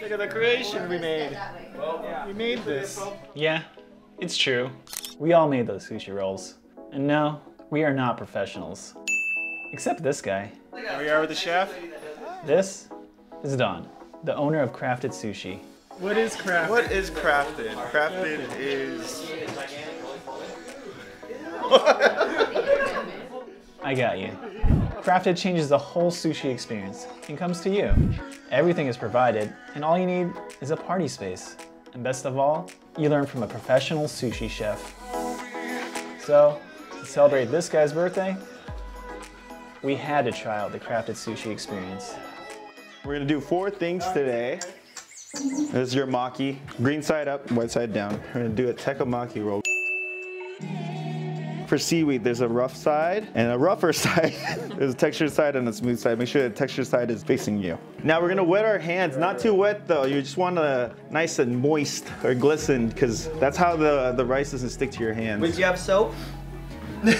Look at the creation we made. We made this. Yeah, it's true. We all made those sushi rolls. And no, we are not professionals. Except this guy. Here we are with the chef. This is Don, the owner of Crafted Sushi. What is crafted? What is crafted? Crafted is... I got you. Crafted changes the whole sushi experience and comes to you. Everything is provided, and all you need is a party space. And best of all, you learn from a professional sushi chef. So, to celebrate this guy's birthday, we had to try out the Crafted Sushi experience. We're gonna do 4 things today. This is your Maki. Green side up, white side down. We're gonna do a Tekka Maki roll. For seaweed, there's a rough side and a rougher side. There's a textured side and a smooth side. Make sure the textured side is facing you. Now we're gonna wet our hands, not too wet though. You just want a nice and moist or glistened, because that's how the rice doesn't stick to your hands. Would you have soap? You're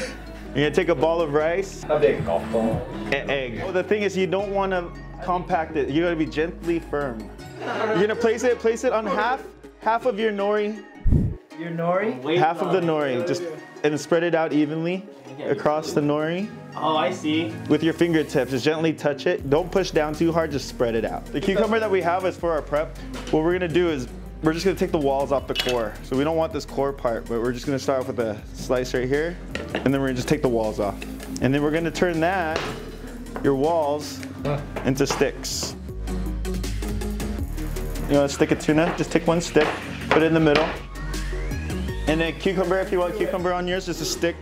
gonna take a ball of rice. How big? Golf ball. An egg. Well, the thing is, you don't want to compact it. You gotta be gently firm. You're gonna place it on half of your nori. Your nori? Half of the nori, just and spread it out evenly across the nori. Oh, I see. With your fingertips, just gently touch it. Don't push down too hard, just spread it out. The cucumber that we have is for our prep. What we're gonna do is we're just gonna take the walls off the core. So we don't want this core part, but we're just gonna start off with a slice right here, and then we're gonna just take the walls off. And then we're gonna turn your walls, into sticks. You want a stick of tuna? Just take 1 stick, put it in the middle. And then cucumber, if you want cucumber on yours, just a stick.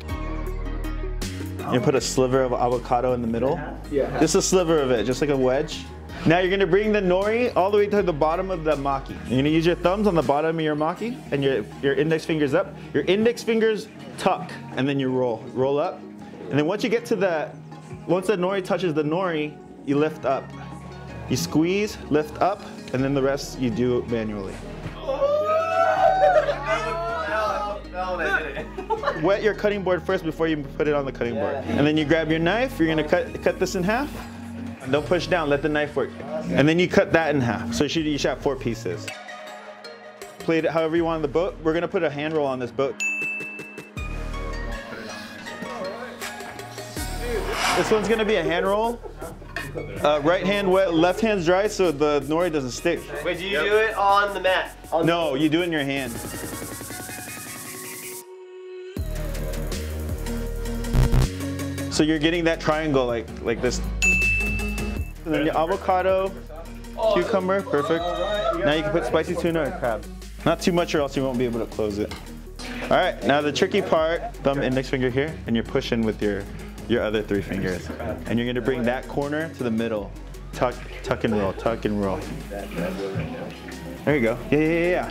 You put a sliver of avocado in the middle. Yeah. Just a sliver of it, just like a wedge. Now you're gonna bring the nori all the way to the bottom of the maki. You're gonna use your thumbs on the bottom of your maki and your index fingers up. Your index fingers tuck, and then you roll up. And then once you get to once the nori touches the nori, you lift up. You squeeze, lift up, and then the rest you do manually. Wet your cutting board first before you put it on the cutting board. And then you grab your knife, you're gonna cut this in half. Don't push down, let the knife work. And then you cut that in half. So you should have 4 pieces. Plate it however you want on the boat. We're gonna put a hand roll on this boat. This one's gonna be a hand roll. Right hand wet, left hand's dry, so the nori doesn't stick. Wait, do you do it on the mat? No, you do it in your hand. So you're getting that triangle like this. And then your avocado, cucumber, perfect. Now you can put spicy tuna or crab. Not too much or else you won't be able to close it. All right, now the tricky part, thumb, index finger here, and you're pushing with your other 3 fingers. And you're gonna bring that corner to the middle. Tuck and roll, tuck and roll. There you go. Yeah.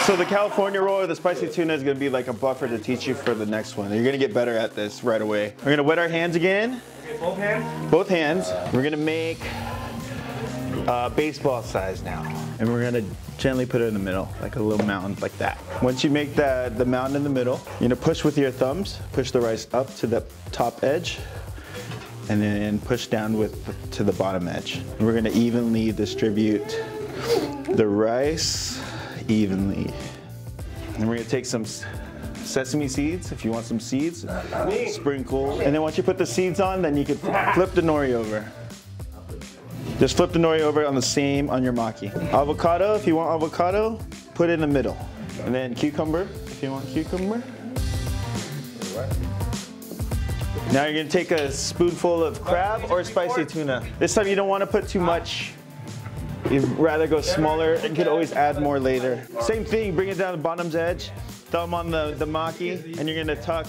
So the California roll or the spicy tuna is gonna be like a buffer to teach you for the next one. You're gonna get better at this right away. We're gonna wet our hands again. Okay, both hands? Both hands. We're gonna make baseball size now. And we're gonna gently put it in the middle, like a little mountain, like that. Once you make the mountain in the middle, you're gonna push with your thumbs, push the rice up to the top edge, and then push down to the bottom edge. And we're gonna evenly distribute the rice evenly. And we're gonna take some sesame seeds, if you want some seeds, sprinkle. And then once you put the seeds on, then you can flip the nori over. Just flip the nori over on your maki. Avocado, if you want avocado, put it in the middle. And then cucumber, if you want cucumber. Now you're gonna take a spoonful of crab or spicy tuna. This time you don't wanna put too much. You'd rather go smaller and could always add more later. Same thing, bring it down the bottom's edge, thumb on the maki, and you're gonna tuck.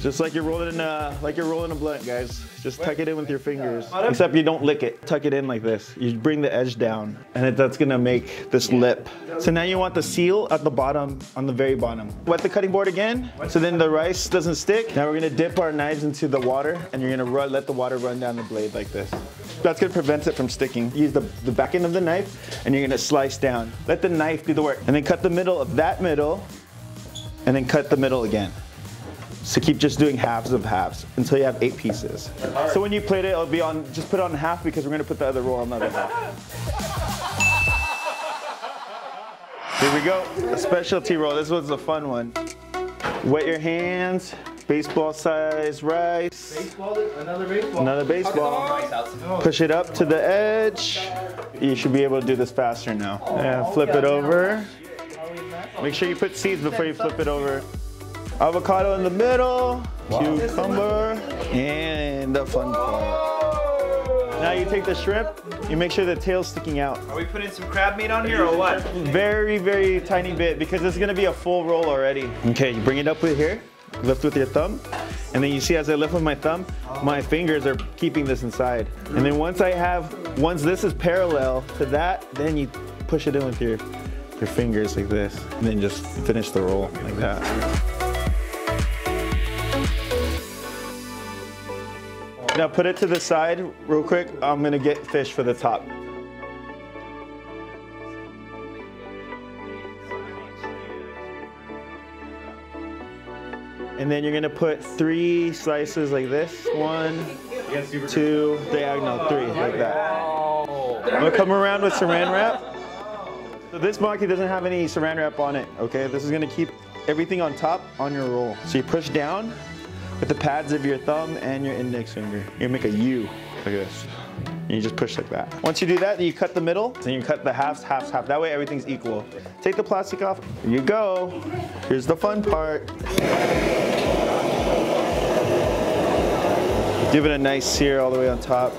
Just like you're rolling a blunt, guys. Just tuck it in with your fingers. Except you don't lick it. Tuck it in like this. You bring the edge down, and that's gonna make this lip. So now you want the seal at the bottom, on the very bottom. Wet the cutting board again, so then the rice doesn't stick. Now we're gonna dip our knives into the water, and you're gonna let the water run down the blade like this. That's gonna prevent it from sticking. Use the back end of the knife, and you're gonna slice down. Let the knife do the work, and then cut the middle of that middle, and then cut the middle again. So keep just doing halves of halves until you have 8 pieces. So when you plate it, it'll be on, just put it on half because we're gonna put the other roll on the other half. Here we go, a specialty roll. This one's a fun one. Wet your hands, baseball size rice. Baseball, another baseball. Another baseball. Push it up to the edge. You should be able to do this faster now. Yeah, flip it over. Make sure you put seeds before you flip it over. Avocado in the middle, cucumber, and the fun part. Now you take the shrimp, you make sure the tail's sticking out. Are we putting some crab meat on here or what? Very, very tiny bit because it's gonna be a full roll already. Okay, you bring it up with here, lift with your thumb, and then you see as I lift with my thumb, my fingers are keeping this inside. And then once this is parallel to that, then you push it in with your fingers like this, and then just finish the roll like that. Now put it to the side real quick. I'm gonna get fish for the top. And then you're gonna put 3 slices like this. 1, 2, diagonal 3, like that. I'm gonna come around with saran wrap. So this maki doesn't have any saran wrap on it, okay? This is gonna keep everything on top on your roll. So you push down with the pads of your thumb and your index finger. You're gonna make a U like this. And you just push like that. Once you do that, then you cut the middle. Then you cut the halves, halves, half. That way everything's equal. Take the plastic off. Here you go. Here's the fun part. Give it a nice sear all the way on top.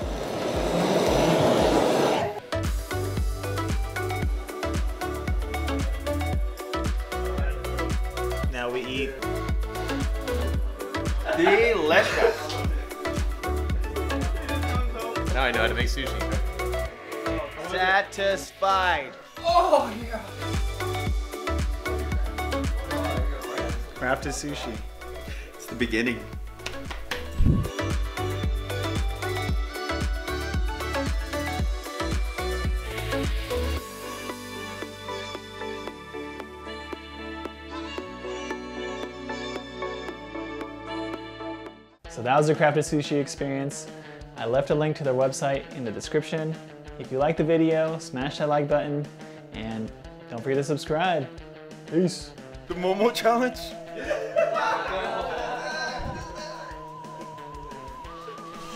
Now we eat. Delicious. Now I know how to make sushi. Satisfied. Oh, yeah. Crafted sushi. It's the beginning. So that was the crafted sushi experience. I left a link to their website in the description. If you liked the video, smash that like button and don't forget to subscribe. Peace. The Momo challenge?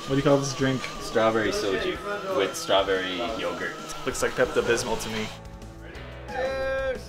What do you call this drink? Strawberry soju with strawberry yogurt. Looks like Pepto-Bismol to me. Cheers.